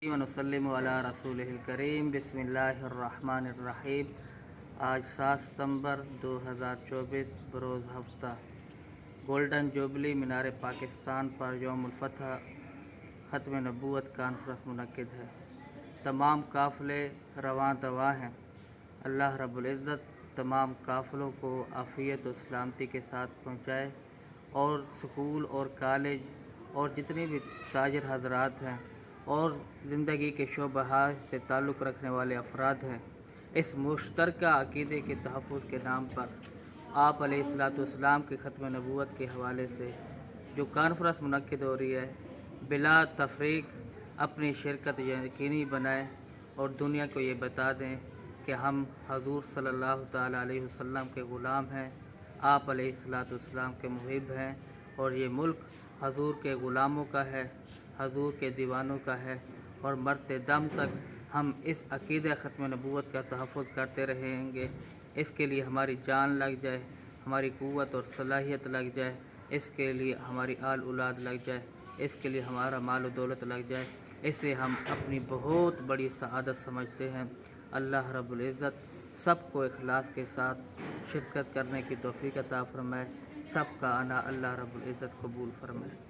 ونسلم علی رسول الکریم بسم اللہ الرحمن الرحیم۔ آج 7 ستمبر 2024 بروز ہفتہ گولڈن جوبلی مینار پاکستان پر یوم الفتح ختم نبوت کانفرنس منعقد ہے۔ تمام قافلے رواں دواں ہیں۔ اللہ رب العزت تمام قافلوں کو عافیت و سلامتی کے ساتھ پہنچائے اور سکول اور کالج اور جتنے بھی تاجر حضرات ہیں اور زندگی کے شعبہ سے تعلق رکھنے والے افراد ہیں، اس مشترکہ عقیدے کے تحفظ کے نام پر آپ علیہ السلام کے ختم نبوت کے حوالے سے جو کانفرنس منعقد ہو رہی ہے، بلا تفریق اپنی شرکت یقینی بنائیں اور دنیا کو یہ بتا دیں کہ ہم حضور صلی اللہ تعالیٰ علیہ وسلم کے غلام ہیں، آپ علیہ السلام کے محب ہیں اور یہ ملک حضور کے غلاموں کا ہے، حضور کے دیوانوں کا ہے اور مرتے دم تک ہم اس عقیدہ ختم نبوت کا تحفظ کرتے رہیں گے۔ اس کے لیے ہماری جان لگ جائے، ہماری قوت اور صلاحیت لگ جائے، اس کے لیے ہماری آل اولاد لگ جائے، اس کے لیے ہمارا مال و دولت لگ جائے، اسے ہم اپنی بہت بڑی سعادت سمجھتے ہیں۔ اللہ رب العزت سب کو اخلاص کے ساتھ شرکت کرنے کی توفیق عطا فرمائے، سب کا آنا اللہ رب العزت قبول فرمائے۔